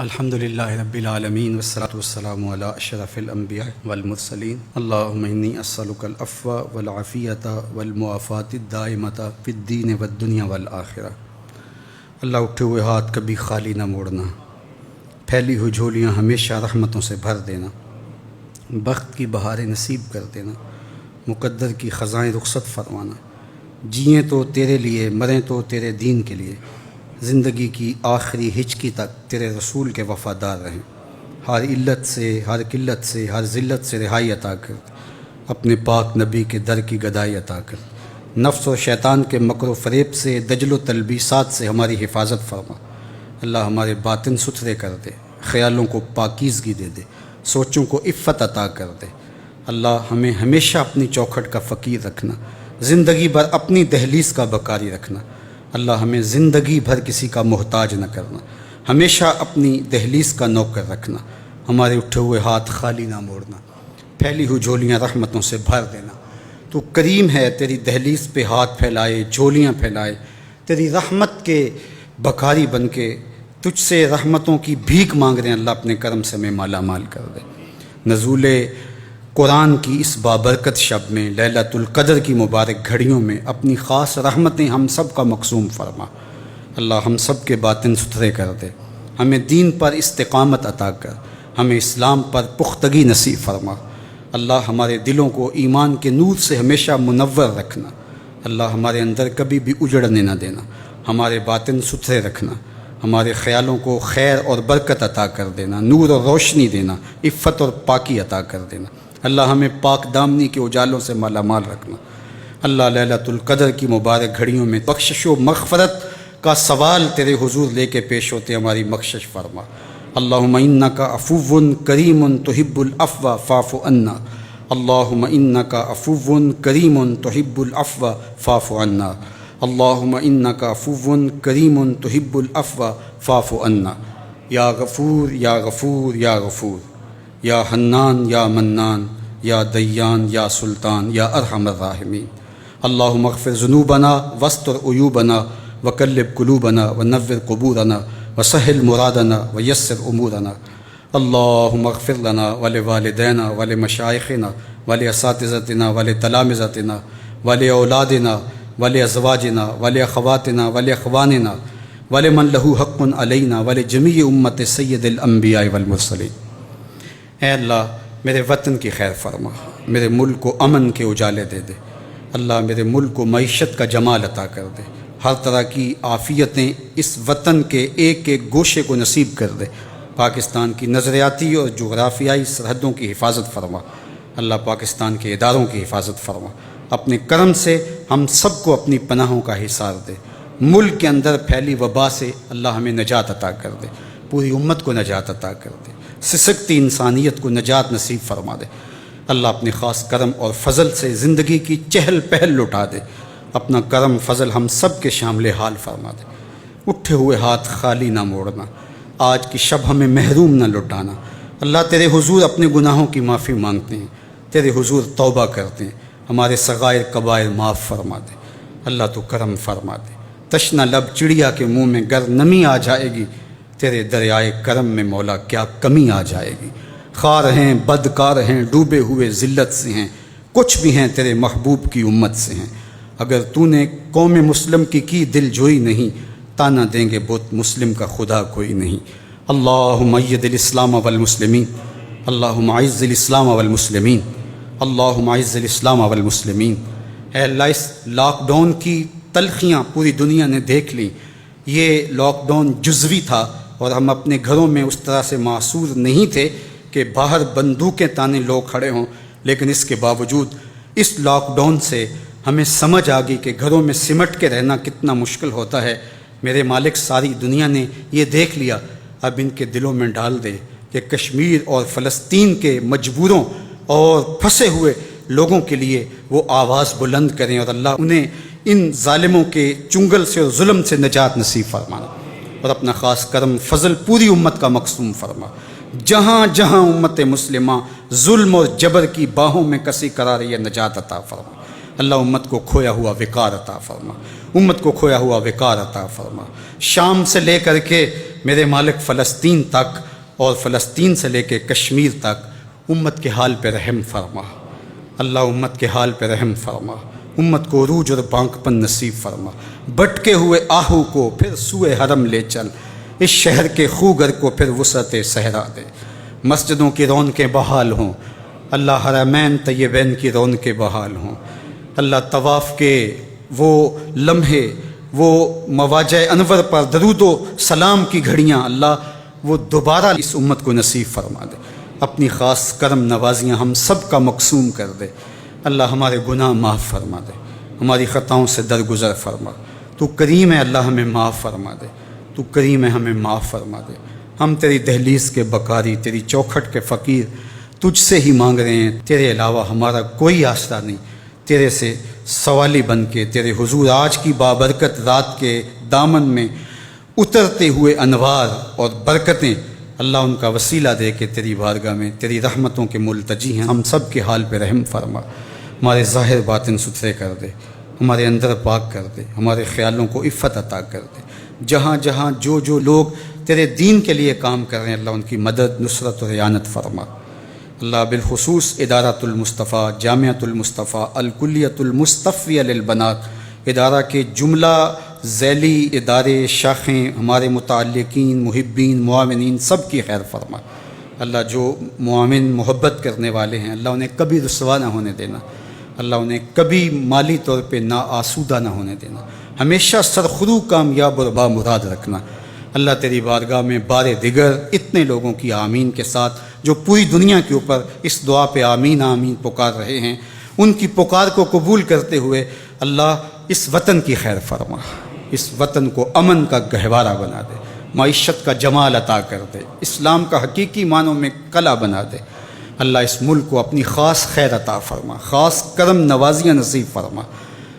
الحمد للہ رب العالمین والصلاة والسلام علی اشرف الانبیاء والمرسلین اللہم انی اسألک العفو والعافیۃ والمعافاۃ الدائمۃ فی الدین والدنیا والآخرہ۔ اللہ اٹھے ہوئے ہاتھ کبھی خالی نہ موڑنا، پھیلی ہوئی جھولیاں ہمیشہ رحمتوں سے بھر دینا، بخت کی بہاریں نصیب کر دینا، مقدر کی خزائیں رخصت فرمانا، جئیں تو تیرے لیے مریں تو تیرے دین کے لیے، زندگی کی آخری ہچکی تک تیرے رسول کے وفادار رہیں، ہر علت سے، ہر قلت سے، ہر ذلت سے رہائی عطا کر، اپنے پاک نبی کے در کی گدائی عطا کر، نفس و شیطان کے مکر و فریب سے، دجل و تلبیسات سے ہماری حفاظت فرما۔ اللہ ہمارے باطن ستھرے کر دے، خیالوں کو پاکیزگی دے دے، سوچوں کو عفت عطا کر دے۔ اللہ ہمیں ہمیشہ اپنی چوکھٹ کا فقیر رکھنا، زندگی بھر اپنی دہلیز کا بکاری رکھنا۔ اللہ ہمیں زندگی بھر کسی کا محتاج نہ کرنا، ہمیشہ اپنی دہلیز کا نوکر رکھنا، ہمارے اٹھے ہوئے ہاتھ خالی نہ موڑنا، پھیلی ہوئی جھولیاں رحمتوں سے بھر دینا۔ تو کریم ہے، تیری دہلیز پہ ہاتھ پھیلائے، جھولیاں پھیلائے، تیری رحمت کے بکاری بن کے تجھ سے رحمتوں کی بھیک مانگ رہے ہیں۔ اللہ اپنے کرم سے ہمیں مالا مال کر دے۔ نزول قرآن کی اس بابرکت شب میں، لیلۃ القدر کی مبارک گھڑیوں میں اپنی خاص رحمتیں ہم سب کا مقسوم فرما۔ اللہ ہم سب کے باطن ستھرے کر دے، ہمیں دین پر استقامت عطا کر، ہمیں اسلام پر پختگی نصیب فرما۔ اللہ ہمارے دلوں کو ایمان کے نور سے ہمیشہ منور رکھنا۔ اللہ ہمارے اندر کبھی بھی اجڑنے نہ دینا، ہمارے باطن ستھرے رکھنا، ہمارے خیالوں کو خیر اور برکت عطا کر دینا، نور اور روشنی دینا، عفت اور پاکی عطا کر دینا۔ اللہ ہمیں پاک دامنی کے اجالوں سے مالا مال رکھنا۔ اللہ لیلۃ القدر کی مبارک گھڑیوں میں بخشش و مغفرت کا سوال تیرے حضور لے کے پیش ہوتے ہماری بخشش فرما۔ اللہم انک عفو کریم تحب العفو فاعف عنا، اللہم انک عفو کریم تحب العفو فاعف عنا، اللہم انک عفو کریم تحب العفو فاعف عنا۔ یا غفور یا غفور یا غفور، یا حنان یا منان، یا دیان یا سلطان، یا ارحم الراحمین۔ اللہم اغفر ذنوبنا واستر عیوبنا وقلب قلوبنا ونور قبورنا وسہل مرادنا ویسر امورنا۔ اللہم اغفر لنا ولوالدینا ولمشائخنا ولاساتذتنا ولتلامذتنا ولاولادنا ولازواجنا ولاخواتنا ولاخواننا ولمن لہ حق علینا ولجمیع امت سید الانبیاء والمرسلین۔ اے اللہ میرے وطن کی خیر فرما، میرے ملک کو امن کے اجالے دے دے۔ اللہ میرے ملک کو معیشت کا جمال عطا کر دے، ہر طرح کی عافیتیں اس وطن کے ایک ایک گوشے کو نصیب کر دے۔ پاکستان کی نظریاتی اور جغرافیائی سرحدوں کی حفاظت فرما۔ اللہ پاکستان کے اداروں کی حفاظت فرما، اپنے کرم سے ہم سب کو اپنی پناہوں کا حصار دے۔ ملک کے اندر پھیلی وبا سے اللہ ہمیں نجات عطا کر دے، پوری امت کو نجات عطا کر دے، سسکتی انسانیت کو نجات نصیب فرما دے۔ اللہ اپنے خاص کرم اور فضل سے زندگی کی چہل پہل لٹا دے، اپنا کرم فضل ہم سب کے شامل حال فرما دے۔ اٹھے ہوئے ہاتھ خالی نہ موڑنا، آج کی شب ہمیں محروم نہ لٹانا۔ اللہ تیرے حضور اپنے گناہوں کی معافی مانگتے ہیں، تیرے حضور توبہ کرتے ہیں، ہمارے صغائر کبائر معاف فرما دے۔ اللہ تو کرم فرما دے، تشنہ لب چڑیا کے منہ میں گر نمی آ جائے گی، تیرے دریائے کرم میں مولا کیا کمی آ جائے گی۔ خوار ہیں، بدکار ہیں، ڈوبے ہوئے ذلت سے ہیں، کچھ بھی ہیں تیرے محبوب کی امت سے ہیں۔ اگر تو نے قوم مسلم کی دل جوئی نہیں، تانا دیں گے بت مسلم کا خدا کوئی نہیں۔ اللہم اید الاسلام والمسلمین، اللہم اعز الاسلام والمسلمین، اللہم اعز الاسلام والمسلمین۔ اے اللہ اس لاک ڈاؤن کی تلخیاں پوری دنیا نے دیکھ لیں۔ یہ لاک ڈاؤن جزوی تھا اور ہم اپنے گھروں میں اس طرح سے معصور نہیں تھے کہ باہر بندوقیں تانے لوگ کھڑے ہوں، لیکن اس کے باوجود اس لاک ڈاؤن سے ہمیں سمجھ آ گئی کہ گھروں میں سمٹ کے رہنا کتنا مشکل ہوتا ہے۔ میرے مالک ساری دنیا نے یہ دیکھ لیا، اب ان کے دلوں میں ڈال دے کہ کشمیر اور فلسطین کے مجبوروں اور پھنسے ہوئے لوگوں کے لیے وہ آواز بلند کریں، اور اللہ انہیں ان ظالموں کے چنگل سے اور ظلم سے نجات نصیب فرمانا، اور اپنا خاص کرم فضل پوری امت کا مقسوم فرما۔ جہاں جہاں امت مسلمہ ظلم اور جبر کی باہوں میں کسی قرار یہ نجات عطا فرما۔ اللہ امت کو کھویا ہوا وقار عطا فرما، امت کو کھویا ہوا وقار عطا فرما۔ شام سے لے کر کے میرے مالک فلسطین تک، اور فلسطین سے لے کے کشمیر تک امت کے حال پہ رحم فرما، اللہ امت کے حال پہ رحم فرما، امت کو عروج اور بانکپن نصیب فرما۔ بھٹکے ہوئے آہو کو پھر سوئے حرم لے چل، اس شہر کے خوگر کو پھر وسعت صحرا دے۔ مسجدوں کی رونقیں بحال ہوں، اللہ حرمین طیبین کی رونقیں بحال ہوں، اللہ طواف کے وہ لمحے، وہ مواجہ انور پر درود و سلام کی گھڑیاں، اللہ وہ دوبارہ اس امت کو نصیب فرما دے۔ اپنی خاص کرم نوازیاں ہم سب کا مقسوم کر دے، اللہ ہمارے گناہ معاف فرما دے، ہماری خطاؤں سے درگزر فرما۔ تو کریم ہے اللہ، ہمیں معاف فرما دے، تو کریم ہے ہمیں معاف فرما دے۔ ہم تیری دہلیز کے بکاری، تیری چوکھٹ کے فقیر تجھ سے ہی مانگ رہے ہیں، تیرے علاوہ ہمارا کوئی آسرا نہیں۔ تیرے سے سوالی بن کے تیرے حضور آج کی بابرکت رات کے دامن میں اترتے ہوئے انوار اور برکتیں، اللہ ان کا وسیلہ دے کے تیری بارگاہ میں تیری رحمتوں کے ملتجی ہیں۔ ہم سب کے حال پہ رحم فرما، ہمارے ظاہر باطن ستھرے کر دے، ہمارے اندر پاک کر دے، ہمارے خیالوں کو عفت عطا کر دے۔ جہاں جہاں جو لوگ تیرے دین کے لیے کام کر رہے ہیں، اللہ ان کی مدد، نصرت اور اعانت فرما۔ اللہ بالخصوص ادارۃ المصطفیٰ، جامعۃ المصطفیٰ، الکلیۃ المصطفیہ للبنات ادارہ کے جملہ ذیلی ادارے، شاخیں، ہمارے متعلقین، محبین، معاونین سب کی خیر فرما۔ اللہ جو معاون محبت کرنے والے ہیں، اللہ انہیں کبھی رسوا نہ ہونے دینا، اللہ انہیں کبھی مالی طور پہ نا آسودہ نہ ہونے دینا، ہمیشہ سرخرو کامیاب اور بامراد رکھنا۔ اللہ تیری بارگاہ میں بار دیگر اتنے لوگوں کی آمین کے ساتھ جو پوری دنیا کے اوپر اس دعا پہ آمین آمین پکار رہے ہیں، ان کی پکار کو قبول کرتے ہوئے اللہ اس وطن کی خیر فرما، اس وطن کو امن کا گہوارہ بنا دے، معیشت کا جمال عطا کر دے، اسلام کا حقیقی معنوں میں قلعہ بنا دے۔ اللہ اس ملک کو اپنی خاص خیر عطا فرما، خاص کرم نوازیاں نصیب فرما۔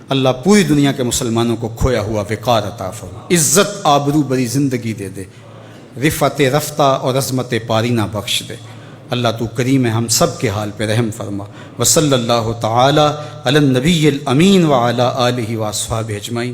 اللہ پوری دنیا کے مسلمانوں کو کھویا ہوا وقار عطا فرما، عزت آبرو بری زندگی دے دے، رفعت رفتہ اور عظمت پارینہ بخش دے۔ اللہ تو کریم ہے، ہم سب کے حال پہ رحم فرما۔ وصلی اللہ تعالی علی النبی الامین وعلی آلہ واصحابہ اجمعین۔